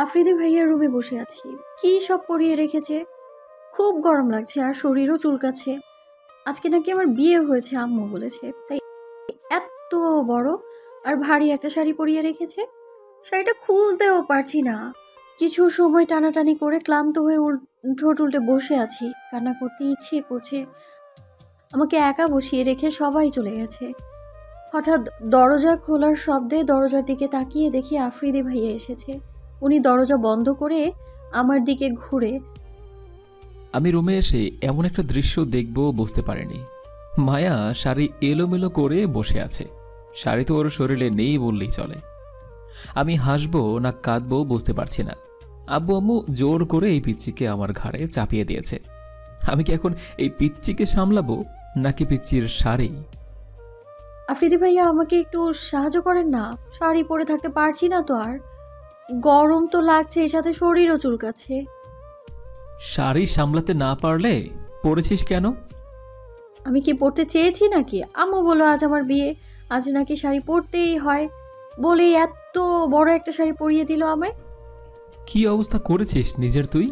আফ্রিদি ভাইয়ার রুমে বসে আছি। কি সব পরিয়ে রেখেছে। খুব গরম লাগছে আর শরীরও চুলকাচ্ছে। আজকে নাকি আমার বিয়ে হয়েছে, আম্মু বলেছে। তাই এত বড় আর ভারী একটা শাড়ি পরিয়ে রেখেছে। শাড়িটা খুলতেও পারছি না। কিছু সময় টানাটানি করে ক্লান্ত হয়ে ঠোঁট উল্টে বসে আছি। কান্না করতে ইচ্ছে করছে। আমাকে একা বসিয়ে রেখে সবাই চলে গেছে। হঠাৎ দরজা খোলার শব্দে দরজার দিকে তাকিয়ে দেখি আফ্রিদি ভাইয়া এসেছে। উনি দরজা বন্ধ করে আমার দিকে ঘুরে, আমি রুমে এসে এমন একটা দৃশ্য দেখব বুঝতে পারিনি। মায়া শাড়ি এলোমেলো করে বসে আছে। শাড়ি তো ওর শরীরে নেই বললেই চলে। আমি হাসবো না কাঁদবো বুঝতে পারছি না। আব্বু আম্মু জোর করে এই পিচ্চিকে আমার ঘাড়ে চাপিয়ে দিয়েছে। আমি কি এখন এই পিচ্চিকে সামলাবো নাকি পিচ্চির শাড়ি? আফ্রিদি ভাইয়া আমাকে একটু সাহায্য করেন না। শাড়ি পরে থাকতে পারছি না তো আর। গরম তো লাগছে, এর সাথে শরীরও চুলকাচ্ছে। শাড়ি সামলাতে না পারলে পড়েছিস কেন? আমি কি পরতে চেয়েছি নাকি? আম্মু বলল আজ আমার বিয়ে, আজ নাকি শাড়ি পরতেই হয় বলেই এত বড় একটা শাড়ি পরিয়ে দিল আমায়। কি অবস্থা করেছিস নিজের তুই?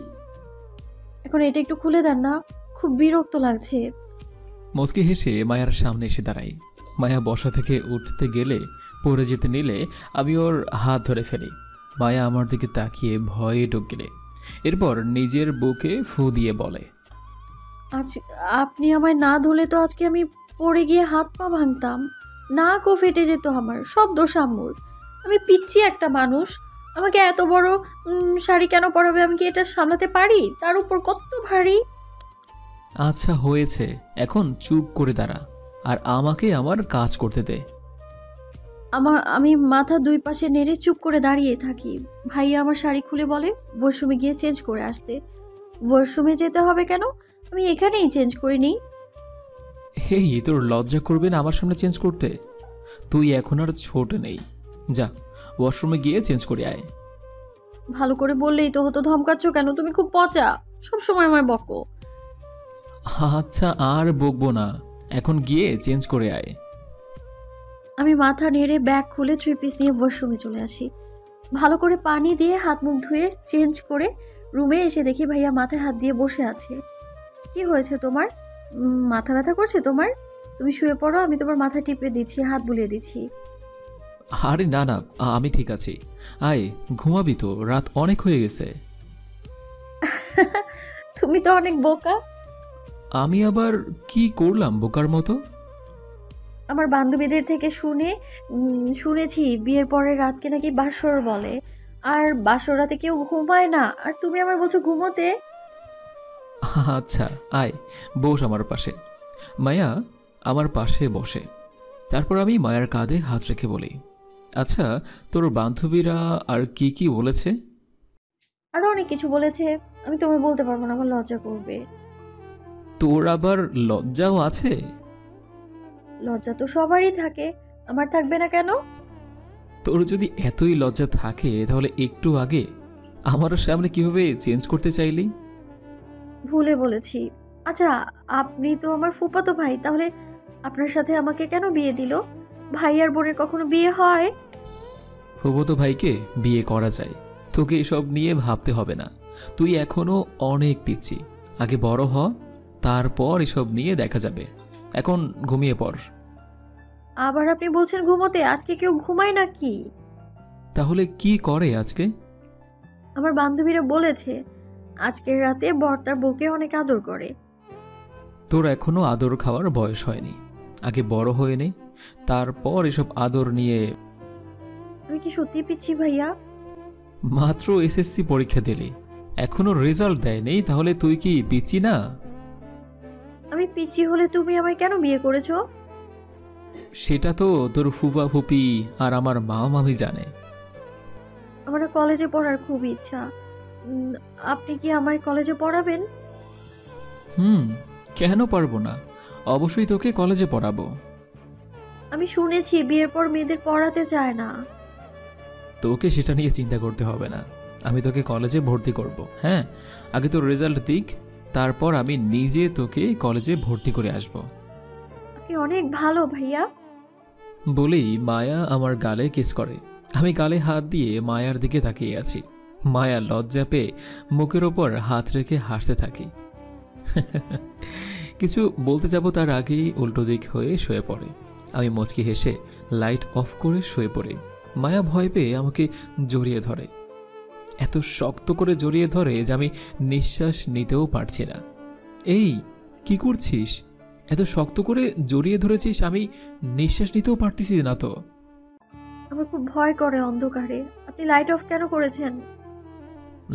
এখন এটা একটু খুলে দেন না, খুব বিরক্ত লাগছে। মুচকি হেসে মায়ার সামনে এসে দাঁড়াই। মায়া বসা থেকে উঠতে গেলে পড়ে যেতে নিলে আমি ওর হাত ধরে ফেলি। মায়া আমার দিকে তাকিয়ে ভয়ে ঢুক গেলে এরপর নিজের বুকে ফু দিয়ে বলে, আজ আপনি আমায় না ধুলে তো আজকে আমি পড়ে গিয়ে হাত পা ভাঙতাম, নাকও ফেটে যেত। আমার সব দোষ আম্মুর। আমি পিচ্ছি একটা মানুষ। আমাকে এত বড় শাড়ি কেন পরাবে? আমি কি এটা সামলাতে পারি? তার উপর কত ভারী। আচ্ছা হয়েছে, এখন চুপ করে দাঁড়া আর আমাকে আমার কাজ করতে দে। আমি মাথা দুই পাশে নেড়ে চুপ করে দাঁড়িয়ে থাকি। ভাইয়া আমার শাড়ি খুলে বলে ওয়াশরুমে গিয়ে চেঞ্জ করে আসতে। ওয়াশরুমে যেতে হবে কেন? আমি এখানেই চেঞ্জ করে নিই। হেই, তোর লজ্জা করবে না আমার সামনে চেঞ্জ করতে? তুই এখন আর ছোট নেই। যা, ওয়াশরুমে গিয়ে চেঞ্জ করে আয়। ভালো করে বললেই তো হতো, ধমকাচ্ছ কেন? তুমি খুব পচা, সবসময় আমায় বকো। আচ্ছা আর বকবো না, এখন গিয়ে চেঞ্জ করে আয়। আমি মাথা নেড়ে ব্যাগ খুলে থ্রি পিস নিয়ে ওয়াশরুমে চলে আসি। ভালো করে পানি দিয়ে হাত মুখ ধুয়ে চেঞ্জ করে রুমে এসে দেখি ভাইয়া মাথায় হাত দিয়ে বসে আছে। কি হয়েছে তোমার? মাথা ব্যথা করছে তোমার? তুমি শুয়ে পড়ো, আমি তোমার মাথা টিপে দিচ্ছি, হাত বুলিয়ে দিচ্ছি। আরে না না, আমি ঠিক আছি। আয়, ঘুমাবি তো, রাত অনেক হয়ে গেছে। তুমি তো অনেক বোকা। আমি আবার কি করলাম বোকার মতো? আমার বান্ধবীদের থেকে শুনেছি বিয়ের পরের রাতকে নাকি বাসর বলে। আর বাসর রাতে কেউ ঘুমায় না, আর তুমি আমার বলছো ঘুমোতে। আচ্ছা আয়, বস আমার পাশে। মায়া আমার পাশে বসে। তারপর আমি মায়ার কাঁধে হাত রেখে বলি, আচ্ছা তোর বান্ধবীরা আর কি কি বলেছে? আরো অনেক কিছু বলেছে, আমি তোমায় বলতে পারবো না, আমার লজ্জা করবে। তোর আবার লজ্জাও আছে? লজ্জা তো সবারই থাকে, আমার থাকবে না কেন? তোর যদি এতই লজ্জা থাকে তাহলে একটু আগে আমার সামনে কিভাবে চেঞ্জ করতে চাইলি? ভুলে বলেছি। আচ্ছা, আপনি তো আমার ফুফাতো ভাই, তাহলে আপনার সাথে আমাকে কেন বিয়ে দিল? ভাই আর বোনের কখনো বিয়ে হয়? ফুফাতো ভাইকে বিয়ে করা যায়, তোকে এসব নিয়ে ভাবতে হবে না। তুই এখনো অনেক পিচ্ছি, আগে বড় হ, তারপর এসব নিয়ে দেখা যাবে। এখন ঘুমিয়ে পড়। আবার আপনি বলছেন ঘুমোতে? আজকে কেউ ঘুমায় নাকি? তাহলে কি করে আজকে? আমার বান্ধবীরা বলেছে আজকের রাতে বর তার বউকে অনেক আদর করে। তোর এখনো আদর খাওয়ার বয়স হয়নি, আগে বড় হয়ে নে, তারপর এসব আদর নিয়ে। আমি কি সত্যি পিচ্ছি ভাইয়া? মাত্র এসএসসি পরীক্ষা দিলি, এখনো রেজাল্ট দেয়নি, তাহলে তুই কি পিচ্ছি না? আমি পিচ্ছি হলে তুমি আমায় কেন বিয়ে করেছো? সেটা তো তোর ফুপা ফুপি আর আমার মা মামি জানে। আমার না কলেজে পড়ার খুব ইচ্ছা। উম, আপনি কি আমায় কলেজে পড়াবেন? হুম, কেন পারবো না, অবশ্যই তোকে কলেজে পড়াবো। আমি শুনেছি বিয়ের পর মেয়েদের পড়াতে চায় না। তোকে সেটা নিয়ে চিন্তা করতে হবে না, আমি তোকে কলেজে ভর্তি করব। হ্যাঁ, আগে তোর রেজাল্ট দিক, তারপর আমি নিজে তোকে কলেজে ভর্তি করে আসব। আপনি অনেক ভালো ভাইয়া। বলেই মায়া আমার গালে কিস করে। আমি গালে হাত দিয়ে মায়ার দিকে তাকিয়ে আছি। মায়া লজ্জা পেয়ে মুখের ওপর হাত রেখে হাসতে থাকি। কিছু বলতে যাব তার আগেই উল্টো দিক হয়ে শুয়ে পড়ে। আমি মুচকি হেসে লাইট অফ করে শুয়ে পড়ি। মায়া ভয় পেয়ে আমাকে জড়িয়ে ধরে, এত শক্ত করে জড়িয়ে ধরে যে আমি নিঃশ্বাস নিতেও পারছি না। এই কি করছিস? এত শক্ত করে জড়িয়ে ধরেছিস, আমি নিঃশ্বাস নিতেও পারতেছি না তো। আমার খুব ভয় করে অন্ধকারে। আপনি লাইট অফ কেন করেছেন?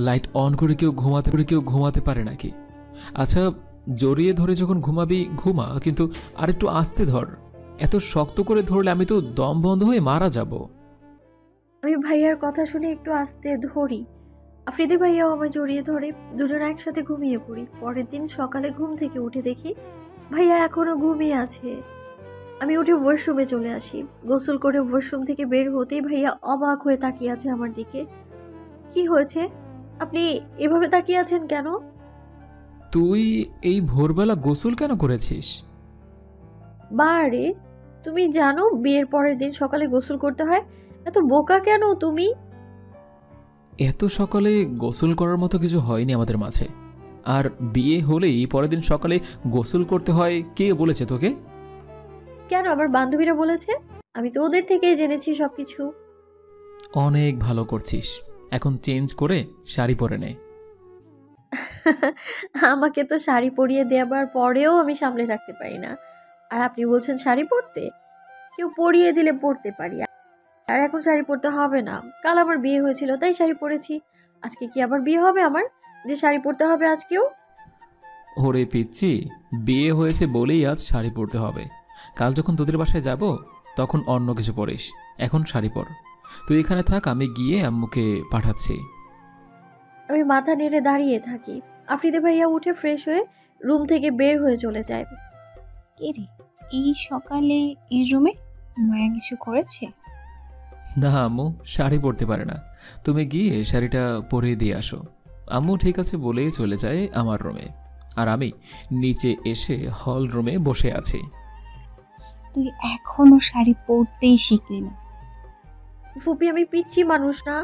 লাইট অন করে কেউ ঘুমাতে পারে নাকি? আচ্ছা, জড়িয়ে ধরে যখন ঘুমাবি ঘুমা, কিন্তু আরেকটু আস্তে ধর। এত শক্ত করে ধরলে আমি তো দম বন্ধ হয়ে মারা যাব। আমি ভাইয়ার কথা শুনে একটু আস্তে ধরি। আফ্রিদি ভাইয়াও আমায় জড়িয়ে ধরে। দুজন একসাথে ঘুমিয়ে পড়ি। পরের দিন সকালে ঘুম থেকে উঠে দেখি ভাইয়া এখনো ঘুমিয়ে আছে। আমি উঠে ওয়াশরুমে চলে আসি। গোসল করে ওয়াশরুম থেকে বের হতেই ভাইয়া অবাক হয়ে তাকিয়ে আছে আমার দিকে। কি হয়েছে? আপনি এভাবে তাকিয়ে আছেন কেন? তুই এই ভোরবেলা গোসল কেন করেছিস? বারে, তুমি জানো বিয়ের পরের দিন সকালে গোসল করতে হয়? এত বোকা কেন তুমি? এত সকালে গোসল করার মতো কিছু হয়নি আমাদের মাঝে। আর বিয়ে হলেই পরের দিন সকালে গোসল করতে হয়, কে বলেছে তোকে? কেন, আমার বান্ধবীরা বলেছে। আমি তো ওদের থেকেই জেনেছি সবকিছু। অনেক ভালো করছিস। এখন চেঞ্জ করে শাড়ি পরে নে। আমাকে তো শাড়ি পরিয়ে দেওয়ার পরেও আমি সামলে রাখতে পারি না, আর আপনি বলছেন শাড়ি পরতে? কেউ পরিয়ে দিলে পরতে পারি, আর এখন শাড়ি পরতে হবে না। কাল আমার বিয়ে হয়েছিল তাই শাড়ি পরেছি। আজকে কি আবার বিয়ে হবে আমার, যে শাড়ি পরতে হবে আজকেও? ওরে পিচ্ছি, বিয়ে হয়েছে বলেই আজ শাড়ি পরতে হবে। কাল যখন তোদের বাসায় যাব তখন অন্য কিছু পরিস। এখন শাড়ি পর। তুই এখানে থাক, আমি গিয়ে আম্মুকে পাঠাচ্ছি। আমি মাথা নেড়ে দাঁড়িয়ে থাকি। আফ্রিদি ভাইয়া উঠে ফ্রেশ হয়ে রুম থেকে বের হয়ে চলে যায়। কে রে এই সকালে এর রুমে? মায়া কিছু করেছে? না আম্মু শাড়ি পরতে পারে না, তুমি গিয়ে শাড়িটা পরিয়ে দিয়ে আসো। আম্মু ঠিক আছে বলেই চলে যায় আমার রুমে, আর আমি নিচে এসে হল রুমে বসে আছি। তুই এখনো শাড়ি পরতেই শিখলি না? ফুপি, আমি পিচ্ছি মানুষ না।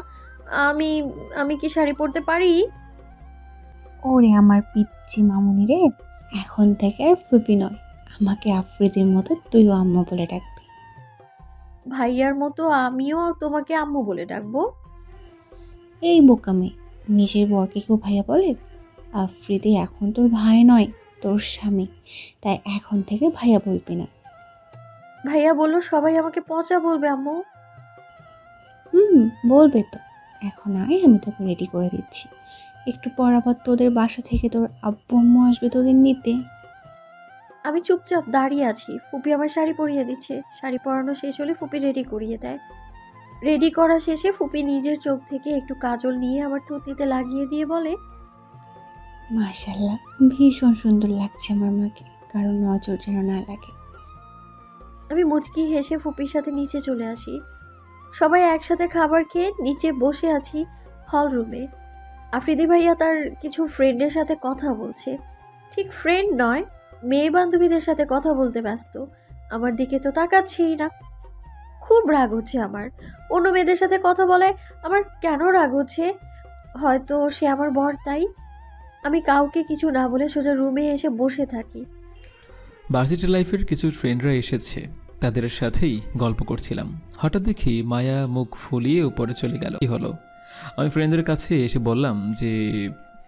আমি আমি কি শাড়ি পরতে পারি? ওরে আমার পিচ্চি মামুনি রে, এখন থেকে আর ফুপি নয়, আমাকে আফ্রিদির মতো তুইও আম্মা বলে ডাকবি। ভাইয়ার মতো আমিও তোমাকে আম্মু বলে ডাকবো? এই বোকামে, নিজের বরকে কেউ ভাইয়া বলে? আফ্রিদি এখন তোর ভাই নয়, তোর স্বামী, তাই এখন থেকে ভাইয়া বলবি না। ভাইয়া বললো সবাই আমাকে পচা বলবে আম্মু। বলবে তো। এখন আয়, আমি তোকে রেডি করে দিচ্ছি। একটু পর আবার তোদের বাসা থেকে তোর আব্বু আম্মু আসবে তোদের নিতে। আমি চুপচাপ দাঁড়িয়ে আছি। ফুপি আমার শাড়ি পরিয়ে দিচ্ছে। শাড়ি পরানো শেষ হলে ফুপি রেডি করিয়ে দেয়। রেডি করা শেষে ফুপি নিজের চোখ থেকে একটু কাজল নিয়ে আমার থুতনিতে লাগিয়ে দিয়ে বলে, মাশাআল্লাহ, ভীষণ সুন্দর লাগছে আমার মাকে, কারণ নজর যেন না লাগে। আমি মুচকি হেসে ফুপির সাথে নিচে চলে আসি। সবাই একসাথে খাবার খেয়ে নিচে বসে আছি হল রুমে। আফ্রিদি ভাইয়া তার কিছু ফ্রেন্ডের সাথে কথা বলছে। ঠিক ফ্রেন্ড নয়, মেয়ে বান্ধবীদের সাথে কথা বলতে ব্যস্ত। আমার দিকে তো তাকাচ্ছেই না। খুব রাগ হচ্ছে আমার। অন্য মেয়েদের সাথে কথা বলে আমার কেন রাগ হচ্ছে? হয়তো সে আমার বর, তাই। আমি কাউকে কিছু না বলে সোজা রুমে এসে বসে থাকি। ভার্সিটি লাইফের কিছু ফ্রেন্ডরা এসেছে, তাদের সাথেই গল্প করছিলাম। হঠাৎ দেখি মায়া মুখ ফুলিয়ে উপরে চলে গেল। কি হলো? আমি ফ্রেন্ডদের কাছে এসে বললাম যে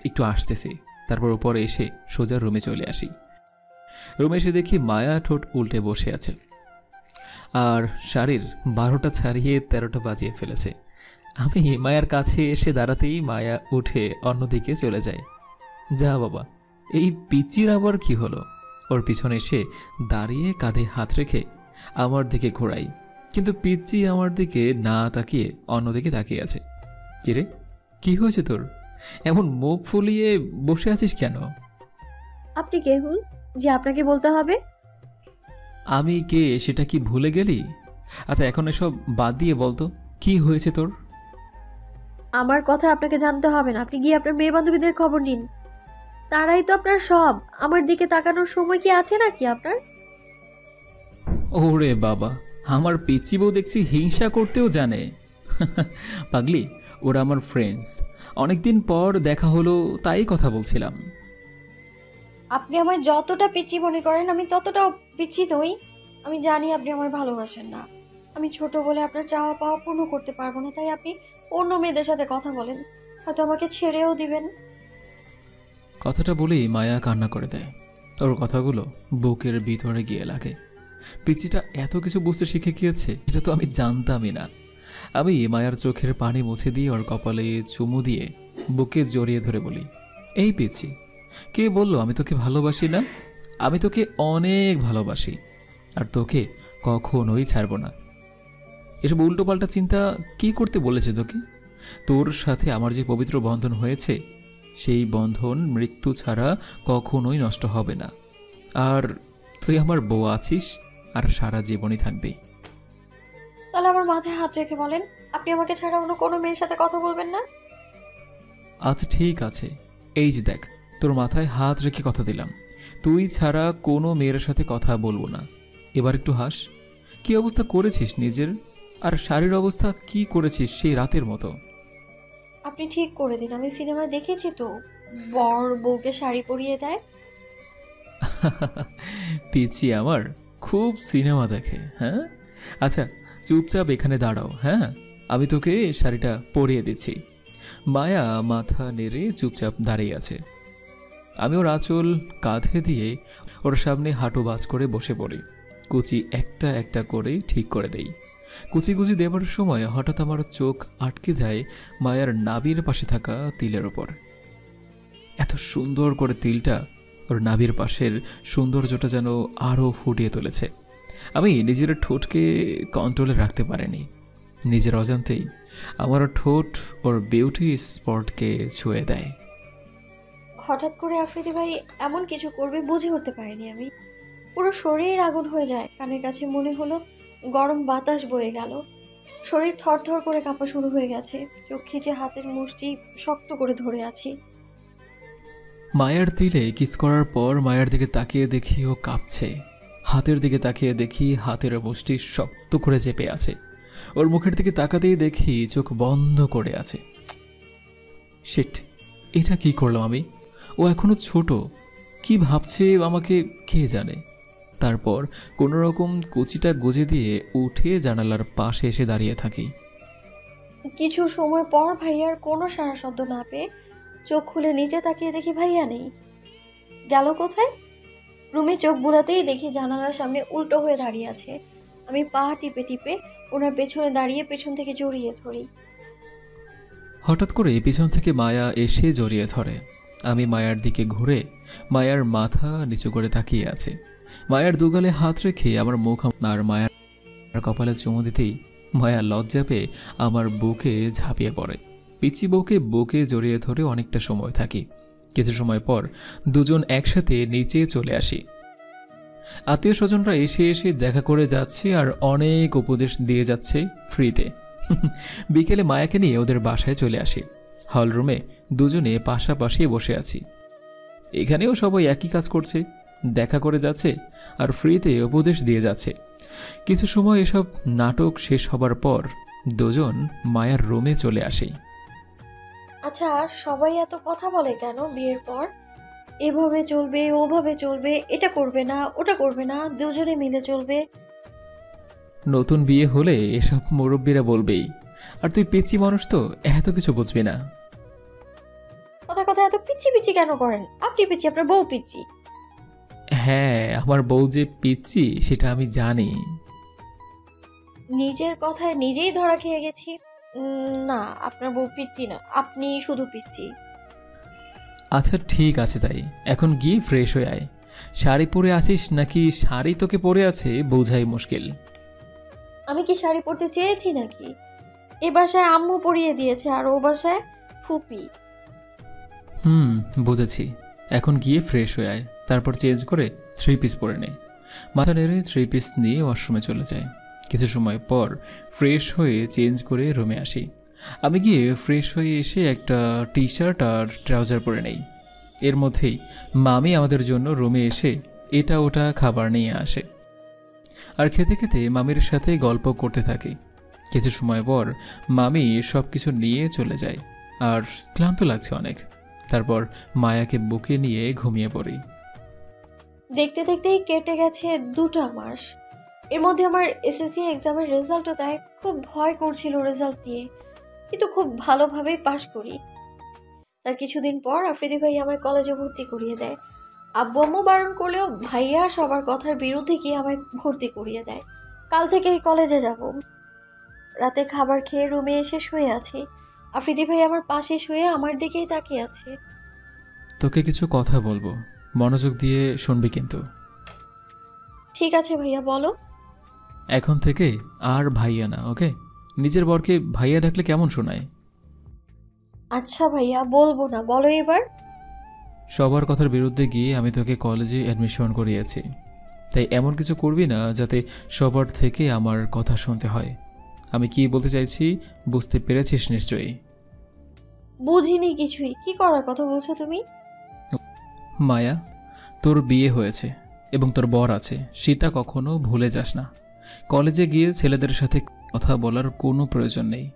একটু আসতেছি। তারপর উপরে এসে সোজা রুমে চলে আসি। রুমে এসে দেখি মায়া ঠোঁট উল্টে বসে আছে, আর শাড়ির 12টা ছাড়িয়ে 13টা বাজিয়ে ফেলেছে। আমি মায়ার কাছে এসে দাঁড়াতেই মায়া উঠে অন্যদিকে চলে যায়। যা বাবা, এই পিচির আবার কি হলো? ওর পিছনে এসে দাঁড়িয়ে কাঁধে হাত রেখে আমার দিকে ঘোরাই, কিন্তু পিচ্চি আমার দিকে না তাকিয়ে অন্যদিকে তাকিয়ে আছে। কিরে, কি হয়েছে তোর? এমন মুখ ফুলিয়ে বসে আছিস কেন? আপনি কে হুন যে আপনাকে বলতে হবে? আমি কে সেটা কি ভুলে গেলি? আচ্ছা এখন এসব বাদ দিয়ে বলতো কি হয়েছে তোর? আমার কথা আপনাকে জানতে হবে না। আপনি গিয়ে আপনার মেয়ে বান্ধবীদের খবর নিন। তারাই তো আপনার সব। আমার দিকে তাকানোর সময় কি আছে নাকি আপনার? ওরে বাবা, আমার পিচি বউ দেখছি হিংসা করতেও জানে। পাগলি, ওরা আমার ফ্রেন্ডস। অনেকদিন পর দেখা হলো, তাই কথা বলছিলাম। আপনি আমায় যতটা পিচ্চি মনে করেন আমি ততটাও পিচ্চি নই। আমি জানি আপনি আমায় ভালোবাসেন না। আমি ছোট বলে আপনার চাওয়া পাওয়া পূর্ণ করতে পারবো না, তাই আপনি অন্য মেয়েদের সাথে কথা বলেন, হয়তো আমাকে ছেড়েও দিবেন। কথাটা বলেই মায়া কান্না করে দেয়। ওর কথাগুলো বুকের ভিতরে গিয়ে লাগে। পিচিটা এত কিছু বুঝতে শিখে গিয়েছে, এটা তো আমি জানতামই না। আমি মায়ার চোখের পানি মুছে দিয়ে ওর কপালে চুমু দিয়ে বুকে জড়িয়ে ধরে বলি, এই পিচি, কে বললো আমি তোকে ভালোবাসি না? আমি তোকে অনেক ভালোবাসি, আর তোকে কখনোই ছাড়ব না। এসব উল্টোপাল্টা চিন্তা কি করতে বলেছে তোকে? তোর সাথে আমার যে পবিত্র বন্ধন হয়েছে, সেই বন্ধন মৃত্যু ছাড়া কখনোই নষ্ট হবে না। আর তুই আমার বউ আছিস, আর সারা জীবনই থাকবি। তাহলে আমার মাথায় হাত রেখে বলেন, আপনি আমাকে ছাড়া অন্য কোনো মেয়ের সাথে কথা বলবেন না। আচ্ছা ঠিক আছে, এই যে দেখ, তোর মাথায় হাত রেখে কথা দিলাম, তুই ছাড়া কোনো মেয়ের সাথে কথা বলবো না। এবার একটু হাস। কি অবস্থা করেছিস নিজের, আর শাড়ির অবস্থা কি করেছিস সেই রাতের মতো। আপনি ঠিক করে দিন, আমি সিনেমায় দেখেছি তো, বর বউকে শাড়ি পরিয়ে দেয়। পিচি আমার খুব সিনেমা দেখে, হ্যাঁ? আচ্ছা চুপচাপ এখানে দাঁড়াও, হ্যাঁ, আমি তোকে শাড়িটা পরিয়ে দিচ্ছি। মায়া মাথা নেড়ে চুপচাপ দাঁড়িয়ে আছে। আমি ওর আঁচল কাঁধে দিয়ে ওর সামনে হাঁটু বাজ করে বসে পড়ি। কুচি একটা একটা করে ঠিক করে দেই। কুচি কুচি দেবার সময় হঠাৎ আমার চোখ আটকে যায় মায়ার নাভির পাশে থাকা তিলের ওপর। এত সুন্দর করে তিলটা ওর নাভির পাশের সৌন্দর্যটা যেন আরও ফুটিয়ে তুলেছে। আমি নিজের ঠোঁটকে কন্ট্রোলে রাখতে পারিনি। নিজের অজান্তেই আমার ঠোঁট ওর বিউটি স্পটকে ছুঁয়ে দেয়। হঠাৎ করে আফ্রিদি ভাই এমন কিছু করবে বুঝে উঠতে পারিনি আমি। পুরো শরীর আগুন হয়ে যায়, কানের কাছে মনে হলো গরম বাতাস বয়ে গেল। শরীর থরথর করে কাঁপা শুরু হয়ে গেছে, চোখ খিচে হাতের মুষ্টি শক্ত করে ধরে আছি। মায়ার তিলে কিস করার পর মায়ার দিকে তাকিয়ে দেখি ও কাঁপছে। হাতের দিকে তাকিয়ে দেখি হাতের মুষ্টি শক্ত করে চেপে আছে। ওর মুখের দিকে তাকাতেই দেখি চোখ বন্ধ করে আছে। শিট, এটা কি করলাম আমি? ও এখনো ছোট, কি ভাবছে আমাকে কে জানে। তারপর কোনো রকম কুচিটা গুজে দিয়ে উঠে জানালার পাশে এসে দাঁড়িয়ে থাকি। কিছু সময় পর ভাইয়ার কোনো সাড়া শব্দ না পেয়ে চোখ খুলে নিচে তাকিয়ে দেখি ভাইয়া নেই। গেল কোথায়? রুমে চোখ বুলাতেই দেখি জানালার সামনে উল্টো হয়ে দাঁড়িয়ে আছে। আমি পা টিপে টিপে ওনার পেছনে দাঁড়িয়ে পেছন থেকে জড়িয়ে ধরি। হঠাৎ করে পিছন থেকে মায়া এসে জড়িয়ে ধরে। আমি মায়ার দিকে ঘুরে মায়ার মাথা নিচু করে তাকিয়ে আছে। মায়ার দুগালে হাত রেখে আমার মুখ আর মায়ার কপালে চুমু দিতেই মায়া লজ্জা পেয়ে আমার বুকে ঝাঁপিয়ে পড়ে। পিচি বউকে বুকে জড়িয়ে ধরে অনেকটা সময় থাকি। কিছু সময় পর দুজন একসাথে নিচে চলে আসি। আত্মীয় স্বজনরা এসে এসে দেখা করে যাচ্ছে আর অনেক উপদেশ দিয়ে যাচ্ছে ফ্রিতে। বিকেলে মায়াকে নিয়ে ওদের বাসায় চলে আসি। হলরুমে দুজনে পাশাপাশি বসে আছি। এখানেও সবাই একই কাজ করছে, দেখা করে যাচ্ছে আর ফ্রিতে উপদেশ দিয়ে যাচ্ছে। কিছু সময় এসব নাটক শেষ হবার পর দুজন মায়ার রুমে চলে আসি। আচ্ছা, সবাই এত কথা বলে কেন বিয়ের পর? এভাবে চলবে, ওভাবে চলবে, এটা করবে না, ওটা করবে না, দুজনে মিলে চলবে। নতুন বিয়ে হলে এসব মুরব্বীরা বলবেই, আর তুই পিচ্চি মানুষ তো এত কিছু বুঝবি না। কথা কথা এত পিচ্ছি পিচ্ছি কেন করেন? আপনি পিচ্ছি, আপনার বউ পিচ্ছি। হ্যাঁ, আমার বউ যে পিচ্চি সেটা আমি জানি। নিজের কথায় নিজেই ধরা খেয়ে গেছি। না, আপনার বউ পিচ্ছি না, আপনি শুধু পিচ্ছি। আচ্ছা ঠিক আছে, তাই এখন গিয়ে ফ্রেশ হয়ে আয়। শাড়ি পরে আছিস নাকি শাড়ি তোকে পরে আছে বোঝাই মুশকিল। আমি কি শাড়ি পরতে চেয়েছি নাকি? এ বাসায় আম্মু পরিয়ে দিয়েছে, আর ও বাসায় ফুপি। বুঝেছি। এখন গিয়ে ফ্রেশ হয়ে আয়, তারপর চেঞ্জ করে 3 পিস পরে নে। মাথা নেড়ে 3 পিস নিয়ে ওয়াশরুমে চলে যায়। কিছু সময় পর ফ্রেশ হয়ে চেঞ্জ করে রুমে আসি। আমি গিয়ে ফ্রেশ হয়ে এসে একটা টি শার্ট আর ট্রাউজার পরে নেই। এর মধ্যেই মামি আমাদের জন্য রুমে এসে এটা ওটা খাবার নিয়ে আসে, আর খেতে খেতে মামির সাথে গল্প করতে থাকি। কিছু সময় পর মামি সব কিছু নিয়ে চলে যায় আর ক্লান্ত লাগছে অনেক। তারপর মায়াকে বুকে নিয়ে ঘুমিয়ে পড়ি। দেখতে দেখতেই কেটে গেছে 2টা মাস। এর মধ্যে আমার এসএসসি এক্সামের রেজাল্টও দেয়। খুব ভয় করছিল রেজাল্ট নিয়ে, কিন্তু খুব ভালোভাবেই পাশ করি। তার কিছুদিন পর আফ্রিদি ভাই আমায় কলেজে ভর্তি করিয়ে দেয়। আব্বু আম্মু বারণ করলেও ভাইয়া সবার কথার বিরুদ্ধে গিয়ে আমায় ভর্তি করিয়ে দেয়। কাল থেকেই কলেজে যাব। রাতে খাবার খেয়ে রুমে এসে শুয়ে আছি। আফ্রিদি ভাই আমার পাশে শুয়ে আমার দিকেই তাকিয়ে আছে। তোকে কিছু কথা বলবো, মনোযোগ দিয়ে শুনবি কিন্তু। ঠিক আছে ভাইয়া, বলো। এখন থেকে আর ভাইয়া না, ওকে? নিজের বরকে ভাইয়া ডাকলে কেমন শোনায়? আচ্ছা ভাইয়া, বলবো না, বলো এবার। সবার কথার বিরুদ্ধে গিয়ে আমি তোকে কলেজে অ্যাডমিশন করিয়েছি, তাই এমন কিছু করবি না যাতে সবার থেকে আমার কথা শুনতে হয়। আমি কি বলতে চাইছি বুঝতে পেরেছিস নিশ্চয়ই? বুঝিনি কিছুই। কি করার কথা বলছো তুমি? মায়া, তোর বিয়ে হয়েছে এবং তোর বর আছে, সেটা কখনো ভুলে যাস না। কলেজে গিয়ে ছেলেদের সাথে কথা বলার কোনো প্রয়োজন নেই।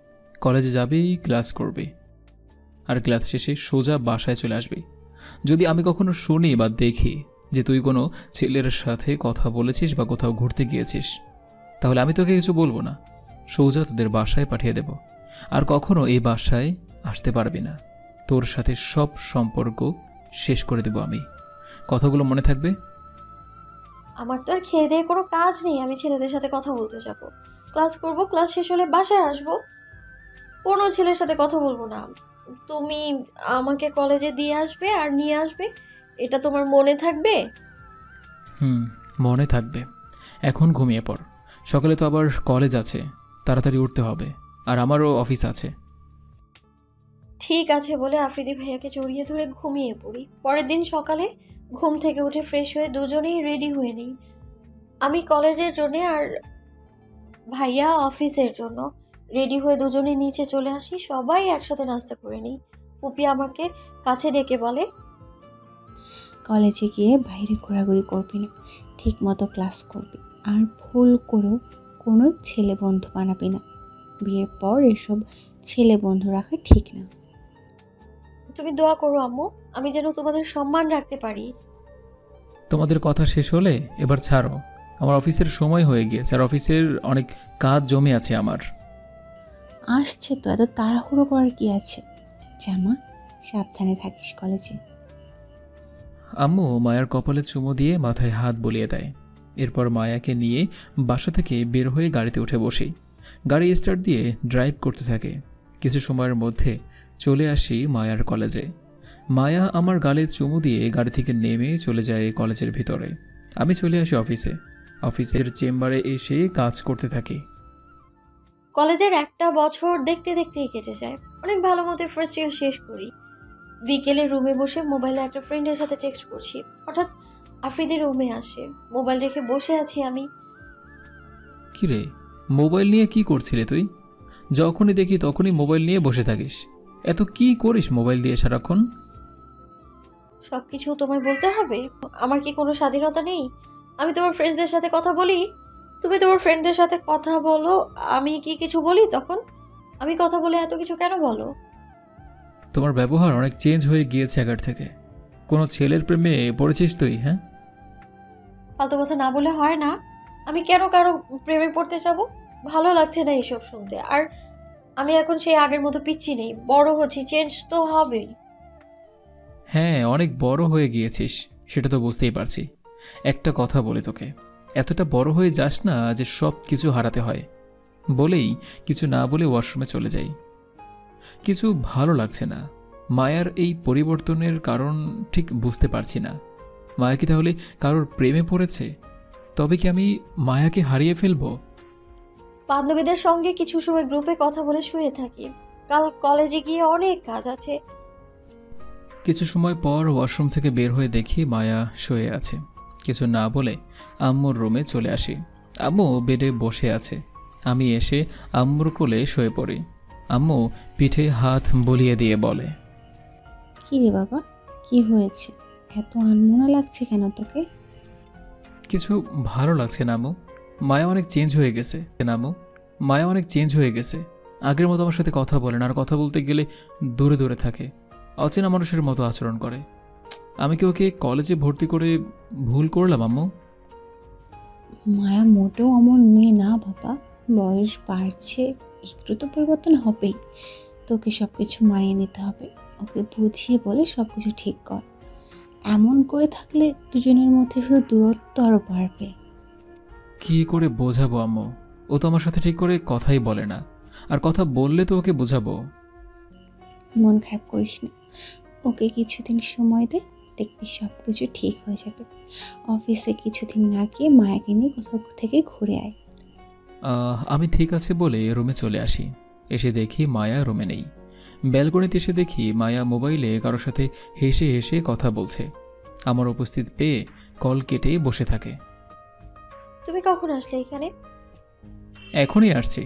কলেজে যাবি, ক্লাস করবি, আর ক্লাস শেষে সোজা বাসায় চলে আসবি। যদি আমি কখনো শুনি বা দেখি যে তুই কোনো ছেলের সাথে কথা বলেছিস বা কোথাও ঘুরতে গিয়েছিস, তাহলে আমি তোকে কিছু বলবো না, সোজা তোদের বাসায় পাঠিয়ে দেব। আর কখনো এই বাসায় আসতে পারবি না। তোর সাথে সব সম্পর্ক শেষ করে দেব আমি। কথাগুলো মনে থাকবে? আমার তো আর খেয়ে দিয়ে কোনো কাজ নেই। আমি ছেলেদের সাথে কথা বলতে যাব, ক্লাস করব, ক্লাস শেষ হলে বাসায় আসব। কোনো ছেলের সাথে কথা বলবো না। তুমি আমাকে কলেজে দিয়ে আসবে আর নিয়ে আসবে, এটা তোমার মনে থাকবে? মনে থাকবে। এখন ঘুমিয়ে পড়, সকালে তো আবার কলেজ আছে, তাড়াতাড়ি উঠতে হবে, আর আমারও অফিস আছে। ঠিক আছে বলে আফ্রিদি ভাইয়াকে জড়িয়ে ধরে ঘুমিয়ে পড়ি। পরের দিন সকালে ঘুম থেকে উঠে ফ্রেশ হয়ে দুজনেই রেডি হয়ে নিই। আমি কলেজের জন্য আর ভাইয়া অফিসের জন্য। রেডি হয়ে দুজনে নিচে চলে আসি, সবাই একসাথে নাস্তা করে নিই। পুপি আমাকে কাছে ডেকে বলে, কলেজে গিয়ে বাইরে ঘোরাঘুরি করবি না, ঠিক মতো ক্লাস করবি, আর ভুল করেও কোনো ছেলে বন্ধু বানাবি না। বিয়ের পর এসব ছেলে বন্ধু রাখা ঠিক না। তুমি দোয়া করো আম্মু, আমি যেন তোমাদের সম্মান রাখতে পারি। তোমাদের কথা শেষ হলে এবার ছাড়ো, আমার অফিসের সময় হয়ে গিয়েছে, আর অফিসের অনেক কাজ জমে আছে আমার। আসছে তো, এত তাড়াহুড়ো করার কি আছে? জামা, সাবধানে থাকিস কলেজে। আম্মু মায়ার কপালে চুমো দিয়ে মাথায় হাত বুলিয়ে দেয়। এরপর মায়াকে নিয়ে বাসা থেকে বের হয়ে গাড়িতে উঠে বসি। গাড়ি স্টার্ট দিয়ে ড্রাইভ করতে থাকে। কিছু সময়ের মধ্যে চলে আসি মায়ার কলেজে। মায়া আমার গালে চুমু দিয়ে গাড়ি থেকে নেমে চলে যায় কলেজের ভিতরে। আমি চলে আসি অফিসে। অফিসের চেম্বারে এসে কাজ করতে থাকি। কলেজের একটা বছর দেখতে দেখতেই কেটে যায়। অনেক ভালো মতো ফার্স্ট ইয়ার শেষ করি। বিকেলে রুমে বসে মোবাইলে একটা ফ্রেন্ডের সাথে টেক্সট করছি, হঠাৎ আফ্রিদি রুমে আসে। মোবাইল রেখে বসে আছি আমি। কিরে, মোবাইল নিয়ে কি করছিলে তুই? যখনই দেখি তখনই মোবাইল নিয়ে বসে থাকিস। এত কি করিস মোবাইল দিয়ে সারাক্ষণ? সব কিছু তোমায় বলতে হবে? আমার কি কোনো স্বাধীনতা নেই? আমি তোমার ফ্রেন্ডসদের সাথে কথা বলি, তুমি তোমার ফ্রেন্ডদের সাথে কথা বলো। আমি কি কিছু বলি তখন? আমি কথা বলে এত কিছু কেন বলো? তোমার ব্যবহার অনেক চেঞ্জ হয়ে গিয়েছে আগের থেকে। কোনো ছেলের প্রেমে পড়েছিস তুই? হ্যাঁ, ফালতু কথা না বলে হয় না। আমি কেন কারো প্রেমে পড়তে যাব? ভালো লাগছে না এইসব শুনতে। আর আমি এখন সেই আগের মতো পিচ্ছি নেই, বড় হচ্ছি, চেঞ্জ তো হবেই। হ্যাঁ, অনেক বড় হয়ে গিয়েছিস, সেটা তো বুঝতেই পারছি। একটা কথা বলি তোকে, এতটা বড় হয়ে যাস না যে সব কিছু হারাতে হয়। বলেই কিছু না বলে ওয়াশরুমে চলে যাই। কিছু ভালো লাগছে না। মায়ার এই পরিবর্তনের কারণ ঠিক বুঝতে পারছি না। মায়া কি তাহলে কারোর প্রেমে পড়েছে? তবে কি আমি মায়াকে হারিয়ে ফেলবো? বান্ধবীদের সঙ্গে কিছু সময় গ্রুপে কথা বলে শুয়ে থাকি। কাল কলেজে গিয়ে অনেক কাজ আছে। কিছু সময় পর ওয়াশরুম থেকে বের হয়ে দেখি মায়া শুয়ে আছে। কিছু না বলে আম্মুর রুমে চলে আসি। আম্মু বেডে বসে আছে। আমি এসে আম্মুর কোলে শুয়ে পড়ি। আম্মু পিঠে হাত বুলিয়ে দিয়ে বলে, কি রে বাবা, কি হয়েছে? এত আনমনা লাগছে কেন তোকে? কিছু ভালো লাগছে না আম্মু। মায়া অনেক চেঞ্জ হয়ে গেছে আম্মু। মায়া অনেক চেঞ্জ হয়ে গেছে। আগের মতো আমার সাথে কথা বলে না, আর কথা বলতে গেলে দূরে দূরে থাকে, অচেনা মানুষের মতো আচরণ করে। আমি কি ওকে কলেজে ভর্তি করে ভুল করলাম আম্মু? মায়া মোটেও অমন মেয়ে না বাবা, বয়স বাড়ছে, একটু তো পরিবর্তন হবেই। তোকে সব কিছু মানিয়ে নিতে হবে, ওকে বুঝিয়ে বলে সব কিছু ঠিক কর। এমন করে থাকলে দুজনের মধ্যে শুধু দূরত্ব আরও বাড়বে। কি করে বোঝাবো আম্মু? ও তো আমার সাথে ঠিক করে কথাই বলে না, আর কথা বললে তো ওকে বোঝাবো। মন খারাপ করিস না, ওকে কিছুদিন সময় দে, দেখবি সব কিছু ঠিক হয়ে যাবে। অফিসে কিছুদিন না গিয়ে মায়াকে নিয়ে কোথাও থেকে ঘুরে আয়। আমি ঠিক আছে বলে রুমে চলে আসি। এসে দেখি মায়া রুমে নেই। ব্যালকনিতে এসে দেখি মায়া মোবাইলে কারোর সাথে হেসে হেসে কথা বলছে। আমার উপস্থিত পেয়ে কল কেটে বসে থাকে। তুমি কখন আসলে এখানে? এখনই আসছি।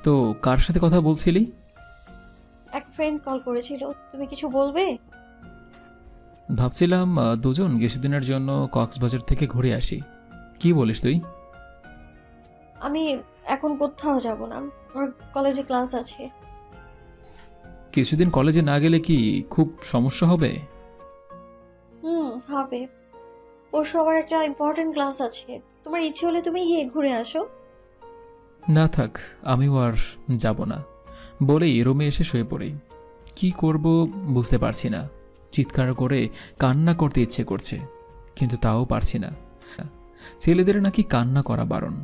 তো কার সাথে কথা বলছিলি? এক ফ্রেন্ড কল করেছিল, তুমি কিছু বলবে? ভাবছিলাম দুজন কিছুদিনের জন্য কক্সবাজার থেকে ঘুরে আসি। কি বলিস তুই? আমি এখন কোথাও যাব না, আমার কলেজে ক্লাস আছে। কিছুদিন কলেজে না গেলে কি খুব সমস্যা হবে? হবে। পরশু আবার একটা ইম্পর্টেন্ট ক্লাস আছে, তোমার ইচ্ছে হলে তুমি গিয়ে ঘুরে আসো। না থাক, আমিও আর যাব না বলেই রুমে এসে শুয়ে পড়ি। কি করব বুঝতে পারছি না। চিৎকার করে কান্না করতে ইচ্ছে করছে, কিন্তু তাও পারছি না। ছেলেদের নাকি কান্না করা বারণ।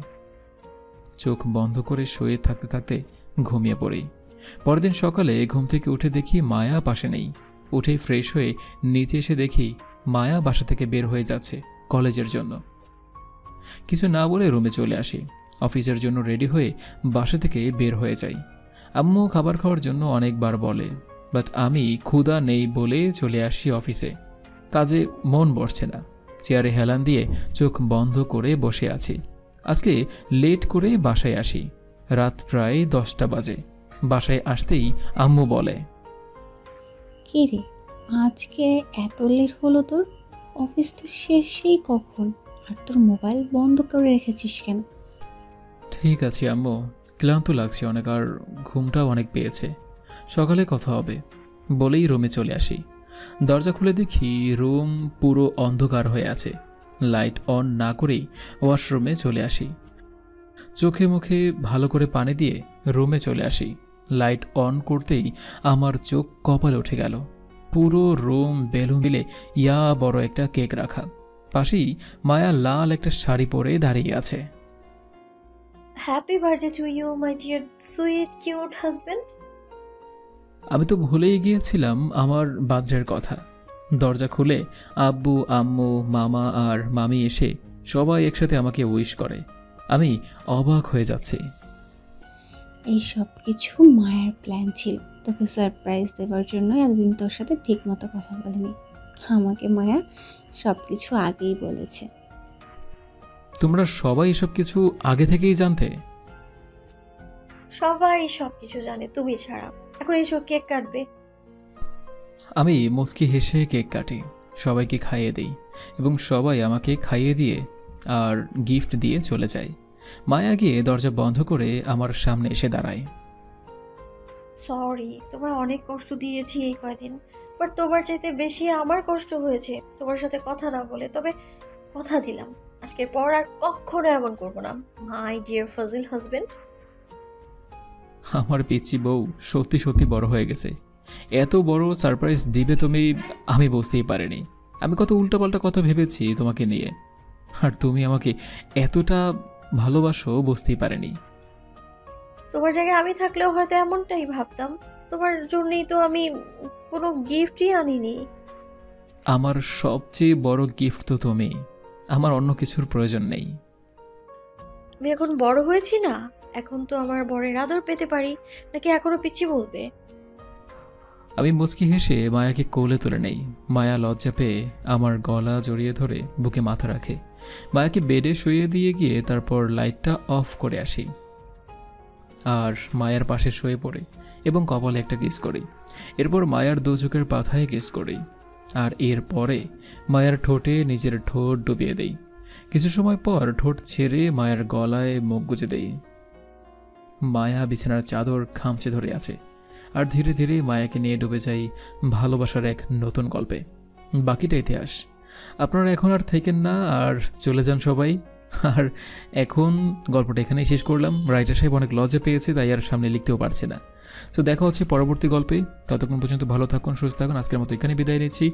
চোখ বন্ধ করে শুয়ে থাকতে থাকতে ঘুমিয়ে পড়ি। পরের দিন সকালে ঘুম থেকে উঠে দেখি মায়া পাশে নেই। উঠেই ফ্রেশ হয়ে নিচে এসে দেখি মায়া বাসা থেকে বের হয়ে যাচ্ছে কলেজের জন্য। কিছু না বলে রুমে চলে আসি। অফিসের জন্য রেডি হয়ে বাসা থেকে বের হয়ে যাই। আম্মু খাবার খাওয়ার জন্য অনেকবার বলে, বাট আমি ক্ষুধা নেই বলে চলে আসি অফিসে। কাজে মন বসছে না। চেয়ারে হেলান দিয়ে চোখ বন্ধ করে বসে আছি। আজকে লেট করে বাসায় আসি। রাত প্রায় 10টা বাজে। বাসায় আসতেই আম্মু বলে, কি রে, আজকে এত লেট হলো তোর? অফিস তো শেষই কখন, আর তোর মোবাইল বন্ধ করে রেখেছিস কেন? ঠিক আছে আম্মু, ক্লান্ত লাগছে অনেক, আর ঘুমটাও অনেক পেয়েছে, সকালে কথা হবে বলেই রুমে চলে আসি। দরজা খুলে দেখি রুম পুরো অন্ধকার হয়ে আছে। লাইট অন না করেই ওয়াশরুমে চলে আসি। চোখে মুখে ভালো করে পানি দিয়ে রুমে চলে আসি। লাইট অন করতেই আমার চোখ কপালে উঠে গেল। পুরো রুম বেলুন মিলে ইয়া বড় একটা কেক রাখা। পাশেই মায়া লাল একটা শাড়ি পরে দাঁড়িয়ে আছে। Happy birthday to you my dear sweet cute husband. আমি তো ভুলেই গিয়েছিলাম আমার বার্থডের কথা। দরজা খুলে আব্বু, আম্মু, মামা আর মামি এসে সবাই একসাথে আমাকে উইশ করে। আমি অবাক হয়ে যাচ্ছি। এই সব কিছু মায়ের প্ল্যান ছিল, তোকে সারপ্রাইজ দেওয়ার জন্য এতদিন তোর সাথে ঠিক মতো কথা বলিনি। আমাকে মায়া সব কিছু আগেই বলেছে। তোমরা সবাই এসব কিছু আগে থেকেই জানতে? সবাই সবকিছু জানে তুমি ছাড়া। এখন এইসব কেক কাটবে? আমি মুচকি হেসে কেক কাটি, সবাইকে খাইয়ে দিই এবং সবাই আমাকে খাইয়ে দিয়ে আর গিফট দিয়ে চলে যায়। মায়া গিয়ে দরজা বন্ধ করে আমার সামনে এসে দাঁড়ায়। সরি, তোমায় অনেক কষ্ট দিয়েছি এই কয়দিন, বাট তোমার চাইতে বেশি আমার কষ্ট হয়েছে তোমার সাথে কথা না বলে। তবে কথা দিলাম আজকের পর আর কখনো এমন করবো না, মাই ডিয়ার ফাজিল হাজবেন্ড। আমার পিচ্চি বউ সত্যি সত্যি বড় হয়ে গেছে। এত বড় সারপ্রাইজ দিবে তুমি, আমি বুঝতেই পারিনি। আমি কত উল্টাপাল্টা কথা ভেবেছি তোমাকে নিয়ে, আর তুমি আমাকে এতটা ভালোবাসো বুঝতেই পারিনি। তোমার জায়গায় আমি থাকলেও হয়তো এমনটাই ভাবতাম। তোমার জন্যই তো আমি কোনো গিফটই আনিনি। আমার সবচেয়ে বড় গিফট তো তুমি। আমার অন্য কিছুর প্রয়োজন নেই। আমি এখন বড় হয়েছি না, এখন তো আমার বরের আদর পেতে পারি, নাকি এখনো পিচ্ছি বলবে? আমি মুচকি হেসে মায়াকে কোলে তুলে নেই। মায়া লজ্জা পেয়ে আমার গলা জড়িয়ে ধরে বুকে মাথা রাখে। মায়াকে বেডে শুয়ে দিয়ে গিয়ে তারপর লাইটটা অফ করে আসি আর মায়ার পাশে শুয়ে পড়ে এবং কপালে একটা কিস করি। এরপর মায়ার দু চোখের পাথায় কিস করি, আর এরপরে মায়ার ঠোঁটে নিজের ঠোঁট ডুবিয়ে দেই। কিছু সময় পর ঠোঁট ছেড়ে মায়ের গলায় মুখ গুজে দেই। মায়া বিছানার চাদর খামচে ধরে আছে। আর ধীরে ধীরে মায়াকে নিয়ে ডুবে যাই ভালোবাসার এক নতুন গল্পে। বাকিটা ইতিহাস। আপনারা এখন আর থেকেন না, আর চলে যান সবাই। আর এখন গল্পটা এখানেই শেষ করলাম। রাইটার সাহেব অনেক লজ্জা পেয়েছে, তাই আর সামনে লিখতেও পারছে না। তো দেখা হচ্ছে পরবর্তী গল্পে। ততক্ষণ পর্যন্ত ভালো থাকুন, সুস্থ থাকুন। আজকের মতো এখানে বিদায় নিচ্ছি।